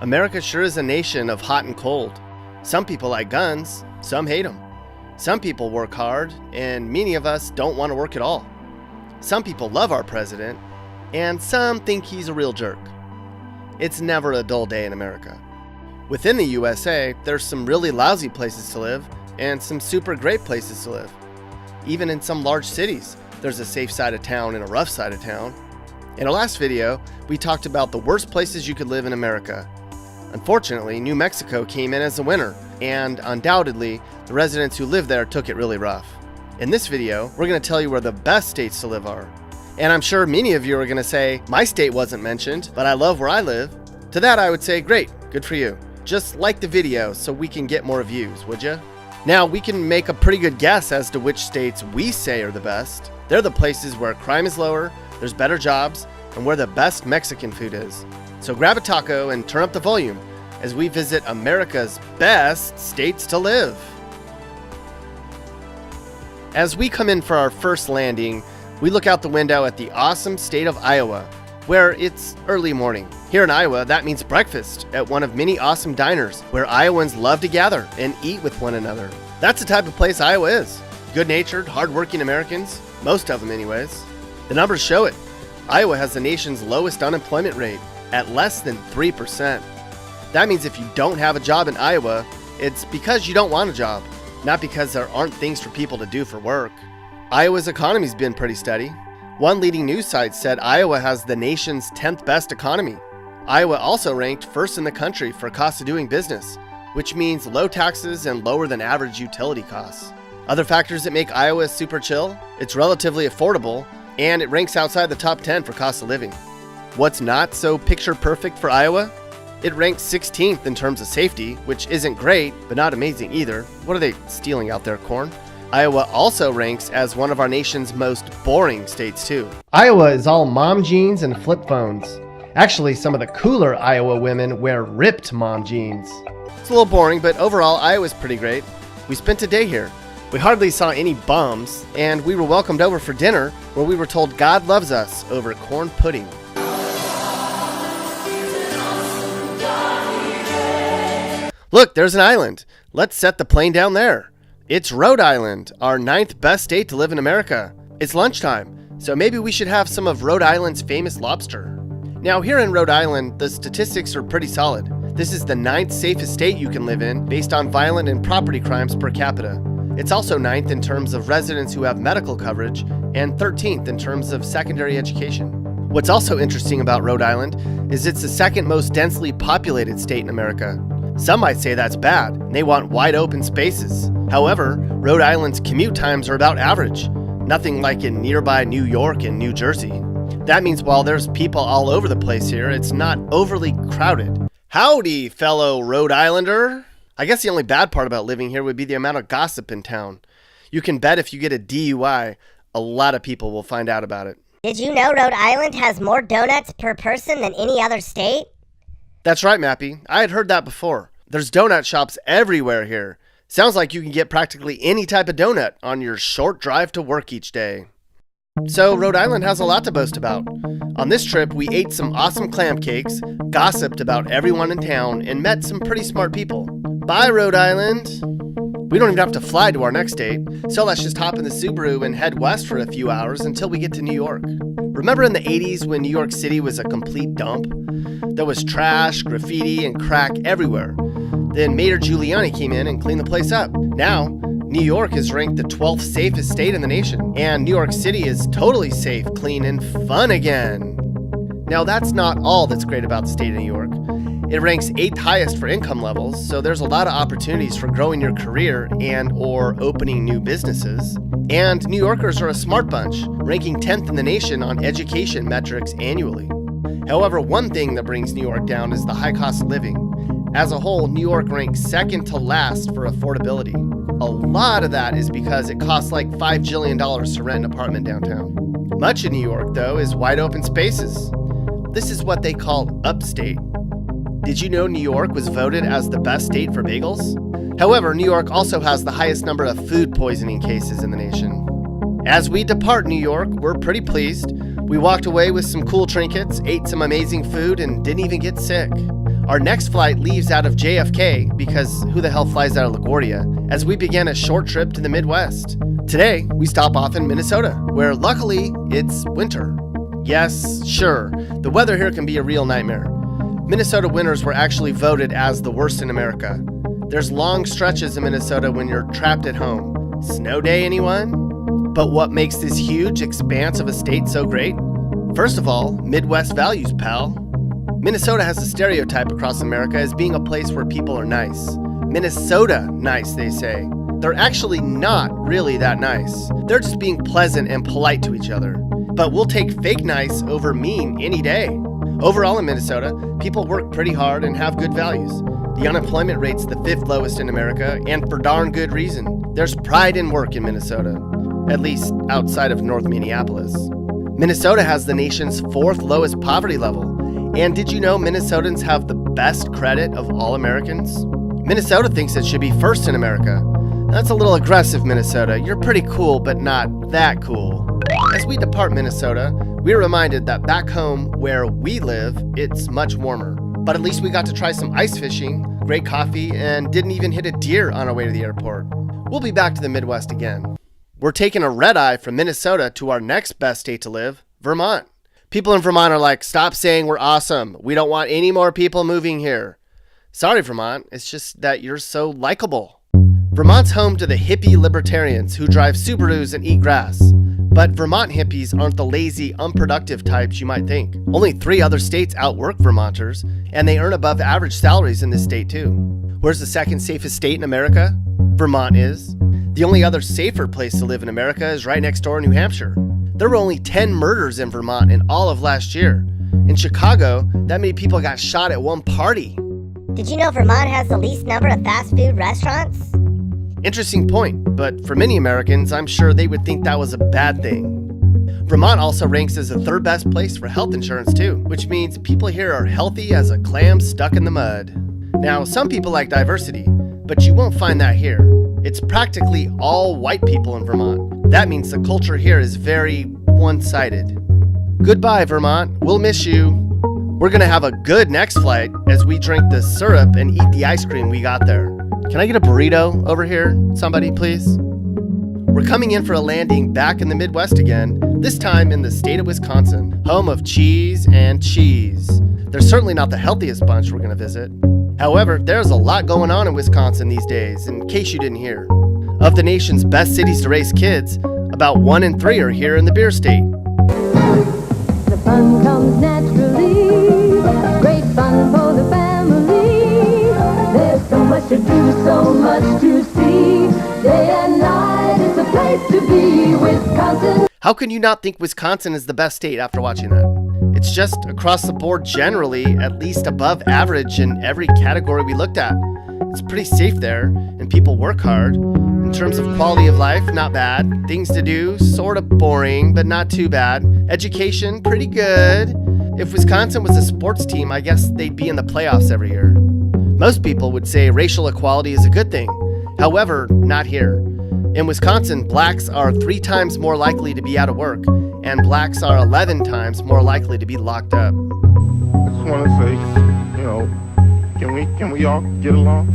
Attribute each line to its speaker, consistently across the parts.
Speaker 1: America sure is a nation of hot and cold. Some people like guns, some hate them. Some people work hard, and many of us don't want to work at all. Some people love our president, and some think he's a real jerk. It's never a dull day in America. Within the USA, there's some really lousy places to live, and some super great places to live. Even in some large cities, there's a safe side of town and a rough side of town. In our last video, we talked about the worst places you could live in America. Unfortunately, New Mexico came in as the winner, and undoubtedly, the residents who live there took it really rough. In this video, we're going to tell you where the best states to live are. And I'm sure many of you are going to say, my state wasn't mentioned, but I love where I live. To that I would say, great, good for you. Just like the video so we can get more views, would you? Now, we can make a pretty good guess as to which states we say are the best. They're the places where crime is lower, there's better jobs, and where the best Mexican food is. So grab a taco and turn up the volume as we visit America's best states to live. As we come in for our first landing, we look out the window at the awesome state of Iowa, where it's early morning. Here in Iowa, that means breakfast at one of many awesome diners where Iowans love to gather and eat with one another. That's the type of place Iowa is. Good-natured, hard-working Americans, most of them anyways. The numbers show it. Iowa has the nation's lowest unemployment rate at less than 3%. That means if you don't have a job in Iowa, it's because you don't want a job, not because there aren't things for people to do for work. Iowa's economy's been pretty steady. One leading news site said Iowa has the nation's 10th best economy. Iowa also ranked first in the country for cost of doing business, which means low taxes and lower than average utility costs. Other factors that make Iowa super chill: it's relatively affordable, and it ranks outside the top 10 for cost of living. What's not so picture perfect for Iowa? It ranks 16th in terms of safety, which isn't great, but not amazing either. What are they stealing out there, corn? Iowa also ranks as one of our nation's most boring states too. Iowa is all mom jeans and flip phones. Actually, some of the cooler Iowa women wear ripped mom jeans. It's a little boring, but overall, Iowa's pretty great. We spent a day here. We hardly saw any bums, and we were welcomed over for dinner, where we were told God loves us over corn pudding. Look, there's an island. Let's set the plane down there. It's Rhode Island, our 9th best state to live in America. It's lunchtime, so maybe we should have some of Rhode Island's famous lobster. Now, here in Rhode Island, the statistics are pretty solid. This is the 9th safest state you can live in based on violent and property crimes per capita. It's also 9th in terms of residents who have medical coverage and 13th in terms of secondary education. What's also interesting about Rhode Island is it's the 2nd most densely populated state in America. Some might say that's bad, and they want wide open spaces. However, Rhode Island's commute times are about average, nothing like in nearby New York and New Jersey. That means while there's people all over the place here, it's not overly crowded. Howdy, fellow Rhode Islander! I guess the only bad part about living here would be the amount of gossip in town. You can bet if you get a DUI, a lot of people will find out about it.
Speaker 2: Did you know Rhode Island has more donuts per person than any other state?
Speaker 1: That's right, Mappy. I had heard that before. There's donut shops everywhere here. Sounds like you can get practically any type of donut on your short drive to work each day. So Rhode Island has a lot to boast about. On this trip, we ate some awesome clam cakes, gossiped about everyone in town, and met some pretty smart people. Bye, Rhode Island! We don't even have to fly to our next date, so let's just hop in the Subaru and head west for a few hours until we get to New York. Remember in the 80s when New York City was a complete dump? There was trash, graffiti, and crack everywhere. Then Mayor Giuliani came in and cleaned the place up. Now, New York is ranked the 12th safest state in the nation, and New York City is totally safe, clean, and fun again. Now, that's not all that's great about the state of New York. It ranks 8th highest for income levels, so there's a lot of opportunities for growing your career and/or opening new businesses. And New Yorkers are a smart bunch, ranking 10th in the nation on education metrics annually. However, one thing that brings New York down is the high cost of living. As a whole, New York ranks 2nd to last for affordability. A lot of that is because it costs like $5 jillion to rent an apartment downtown. Much of New York, though, is wide open spaces. This is what they call upstate. Did you know New York was voted as the best state for bagels? However, New York also has the highest number of food poisoning cases in the nation. As we depart New York, we're pretty pleased. We walked away with some cool trinkets, ate some amazing food, and didn't even get sick. Our next flight leaves out of JFK, because who the hell flies out of LaGuardia, as we begin a short trip to the Midwest. Today, we stop off in Minnesota, where luckily it's winter. Yes, sure, the weather here can be a real nightmare. Minnesota winters were actually voted as the worst in America. There's long stretches in Minnesota when you're trapped at home. Snow day, anyone? But what makes this huge expanse of a state so great? First of all, Midwest values, pal. Minnesota has a stereotype across America as being a place where people are nice. Minnesota nice, they say. They're actually not really that nice. They're just being pleasant and polite to each other. But we'll take fake nice over mean any day. Overall in Minnesota, people work pretty hard and have good values. The unemployment rate's the 5th lowest in America, and for darn good reason. There's pride in work in Minnesota, at least outside of North Minneapolis. Minnesota has the nation's 4th lowest poverty level. And did you know Minnesotans have the best credit of all Americans? Minnesota thinks it should be first in America. That's a little aggressive, Minnesota. You're pretty cool, but not that cool. As we depart Minnesota, we're reminded that back home where we live, it's much warmer. But at least we got to try some ice fishing, great coffee, and didn't even hit a deer on our way to the airport. We'll be back to the Midwest again. We're taking a red eye from Minnesota to our next best state to live, Vermont. People in Vermont are like, stop saying we're awesome. We don't want any more people moving here. Sorry, Vermont. It's just that you're so likable. Vermont's home to the hippie libertarians who drive Subarus and eat grass. But Vermont hippies aren't the lazy, unproductive types you might think. Only 3 other states outwork Vermonters, and they earn above average salaries in this state too. Where's the second safest state in America? Vermont is. The only other safer place to live in America is right next door in New Hampshire. There were only 10 murders in Vermont in all of last year. In Chicago, that many people got shot at one party.
Speaker 2: Did you know Vermont has the least number of fast food restaurants?
Speaker 1: Interesting point, but for many Americans, I'm sure they would think that was a bad thing. Vermont also ranks as the 3rd best place for health insurance too, which means people here are healthy as a clam stuck in the mud. Now, some people like diversity, but you won't find that here. It's practically all white people in Vermont. That means the culture here is very one-sided. Goodbye, Vermont. We'll miss you. We're gonna have a good next flight as we drink the syrup and eat the ice cream we got there. Can I get a burrito over here? Somebody, please? We're coming in for a landing back in the Midwest again, this time in the state of Wisconsin, home of cheese and cheese. They're certainly not the healthiest bunch we're gonna visit. However, there's a lot going on in Wisconsin these days, in case you didn't hear. Of the nation's best cities to raise kids, about 1 in 3 are here in the beer state.
Speaker 3: The fun comes naturally, great fun for the family. There's so much to do, so much to see. Day and night, it's a place to be, Wisconsin.
Speaker 1: How can you not think Wisconsin is the best state after watching that? It's just across the board generally at least above average in every category we looked at. It's pretty safe there, and people work hard. In terms of quality of life, not bad. Things to do, sort of boring, but not too bad. Education, pretty good. If Wisconsin was a sports team, I guess they'd be in the playoffs every year. Most people would say racial equality is a good thing. However, not here. In Wisconsin, blacks are 3 times more likely to be out of work, and blacks are 11 times more likely to be locked up.
Speaker 4: I just want to say, can we all get along?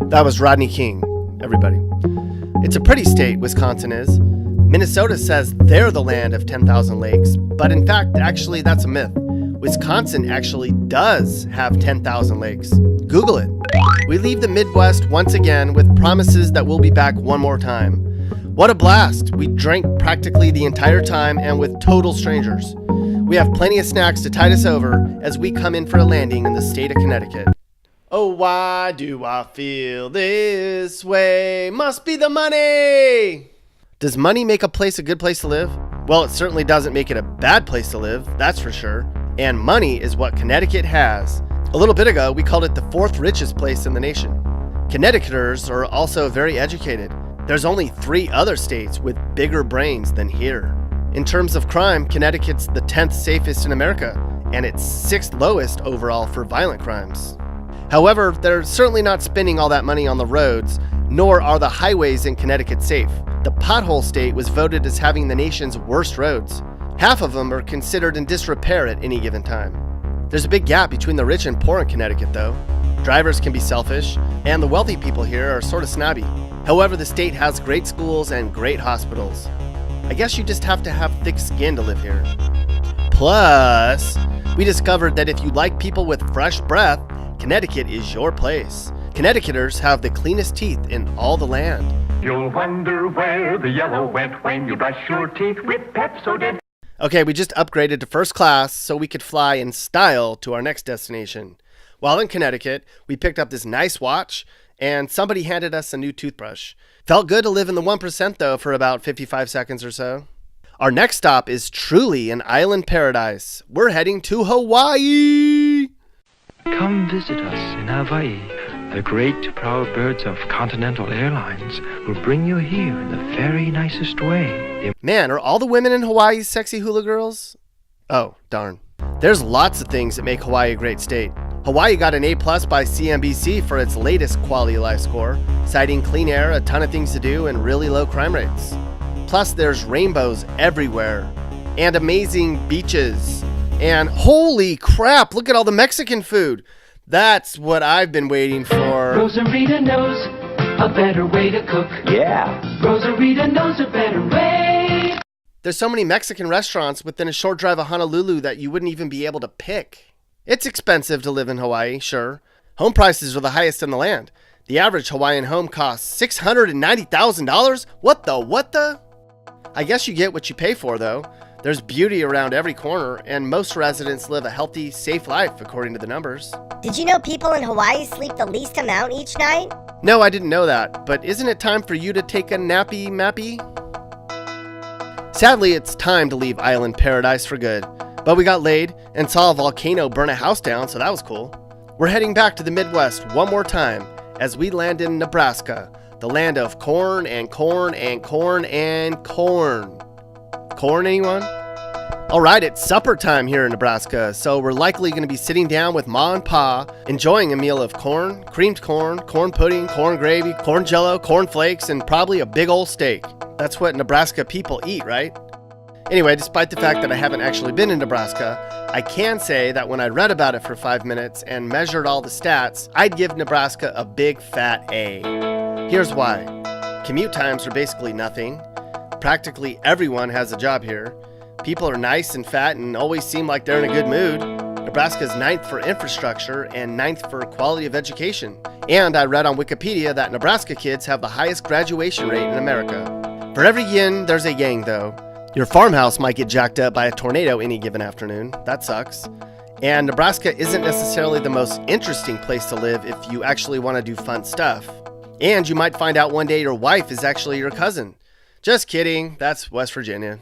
Speaker 1: That was Rodney King, everybody. It's a pretty state, Wisconsin is. Minnesota says they're the land of 10,000 lakes, but in fact, actually, that's a myth. Wisconsin actually does have 10,000 lakes. Google it. We leave the Midwest once again with promises that we'll be back one more time. What a blast! We drank practically the entire time and with total strangers. We have plenty of snacks to tide us over as we come in for a landing in the state of Connecticut. Oh, why do I feel this way? Must be the money! Does money make a place a good place to live? Well, it certainly doesn't make it a bad place to live, that's for sure. And money is what Connecticut has. A little bit ago, we called it the 4th richest place in the nation. Connecticuters are also very educated. There's only 3 other states with bigger brains than here. In terms of crime, Connecticut's the 10th safest in America, and it's 6th lowest overall for violent crimes. However, they're certainly not spending all that money on the roads, nor are the highways in Connecticut safe. The pothole state was voted as having the nation's worst roads. Half of them are considered in disrepair at any given time. There's a big gap between the rich and poor in Connecticut, though. Drivers can be selfish, and the wealthy people here are sort of snobby. However, the state has great schools and great hospitals. I guess you just have to have thick skin to live here. Plus, we discovered that if you like people with fresh breath, Connecticut is your place. Connecticuters have the cleanest teeth in all the land.
Speaker 5: You'll wonder where the yellow went when you brush your teeth with Pepsodent.
Speaker 1: Okay, we just upgraded to first class so we could fly in style to our next destination. While in Connecticut, we picked up this nice watch and somebody handed us a new toothbrush. Felt good to live in the 1% though for about 55 seconds or so. Our next stop is truly an island paradise. We're heading to Hawaii!
Speaker 6: Come visit us in Hawaii. The great proud birds of Continental Airlines will bring you here in the very nicest way.
Speaker 1: Man, are all the women in Hawaii sexy hula girls? Oh, darn. There's lots of things that make Hawaii a great state. Hawaii got an A+ by CNBC for its latest quality of life score, citing clean air, a ton of things to do, and really low crime rates. Plus, there's rainbows everywhere, and amazing beaches, and holy crap, look at all the Mexican food. That's what I've been waiting for.
Speaker 7: Rosarita knows a better way to cook.
Speaker 6: Yeah.
Speaker 7: Rosarita knows a better way.
Speaker 1: There's so many Mexican restaurants within a short drive of Honolulu that you wouldn't even be able to pick. It's expensive to live in Hawaii, sure. Home prices are the highest in the land. The average Hawaiian home costs $690,000? What the? I guess you get what you pay for, though. There's beauty around every corner, and most residents live a healthy, safe life, according to the numbers.
Speaker 2: Did you know people in Hawaii sleep the least amount each night?
Speaker 1: No, I didn't know that, but isn't it time for you to take a nappy-mappy? Sadly, it's time to leave island paradise for good, but we got laid and saw a volcano burn a house down, so that was cool. We're heading back to the Midwest one more time as we land in Nebraska, the land of corn and corn and corn and corn. Corn, anyone? Alright, it's supper time here in Nebraska, so we're likely going to be sitting down with Ma and Pa, enjoying a meal of corn, creamed corn, corn pudding, corn gravy, corn jello, corn flakes, and probably a big old steak. That's what Nebraska people eat, right? Anyway, despite the fact that I haven't actually been in Nebraska, I can say that when I read about it for 5 minutes and measured all the stats, I'd give Nebraska a big fat A. Here's why. Commute times are basically nothing. Practically everyone has a job here. People are nice and fat and always seem like they're in a good mood. Nebraska's 9th for infrastructure and 9th for quality of education. And I read on Wikipedia that Nebraska kids have the highest graduation rate in America. For every yin, there's a yang though. Your farmhouse might get jacked up by a tornado any given afternoon. That sucks. And Nebraska isn't necessarily the most interesting place to live if you actually want to do fun stuff. And you might find out one day your wife is actually your cousin. Just kidding, that's West Virginia.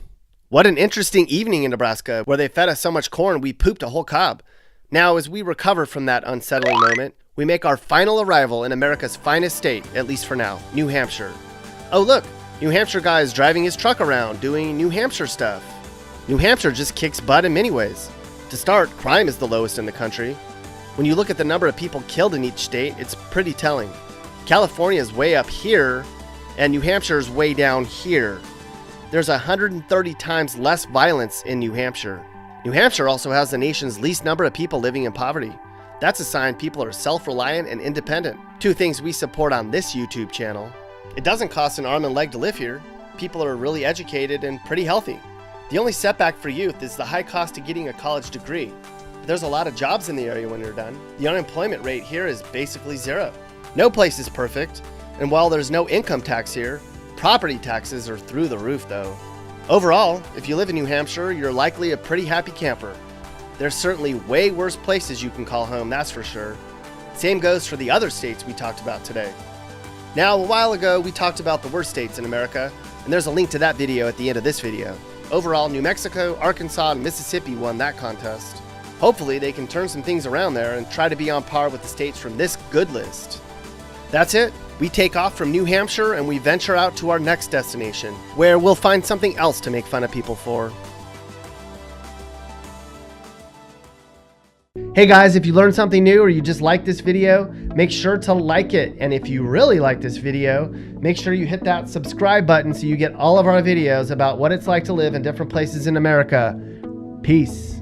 Speaker 1: What an interesting evening in Nebraska where they fed us so much corn we pooped a whole cob. Now, as we recover from that unsettling moment, we make our final arrival in America's finest state, at least for now, New Hampshire. Oh look, New Hampshire guy is driving his truck around doing New Hampshire stuff. New Hampshire just kicks butt in many ways. To start, crime is the lowest in the country. When you look at the number of people killed in each state, it's pretty telling. California is way up here, and New Hampshire is way down here. There's 130 times less violence in New Hampshire. New Hampshire also has the nation's least number of people living in poverty. That's a sign people are self-reliant and independent. 2 things we support on this YouTube channel. It doesn't cost an arm and leg to live here. People are really educated and pretty healthy. The only setback for youth is the high cost of getting a college degree. But there's a lot of jobs in the area when you're done. The unemployment rate here is basically 0. No place is perfect. And while there's no income tax here, property taxes are through the roof though. Overall, if you live in New Hampshire, you're likely a pretty happy camper. There's certainly way worse places you can call home, that's for sure. Same goes for the other states we talked about today. Now, a while ago, we talked about the worst states in America, and there's a link to that video at the end of this video. Overall, New Mexico, Arkansas, and Mississippi won that contest. Hopefully, they can turn some things around there and try to be on par with the states from this good list. That's it. We take off from New Hampshire and we venture out to our next destination, where we'll find something else to make fun of people for. Hey guys, if you learned something new or you just like this video, make sure to like it. And if you really like this video, make sure you hit that subscribe button so you get all of our videos about what it's like to live in different places in America. Peace.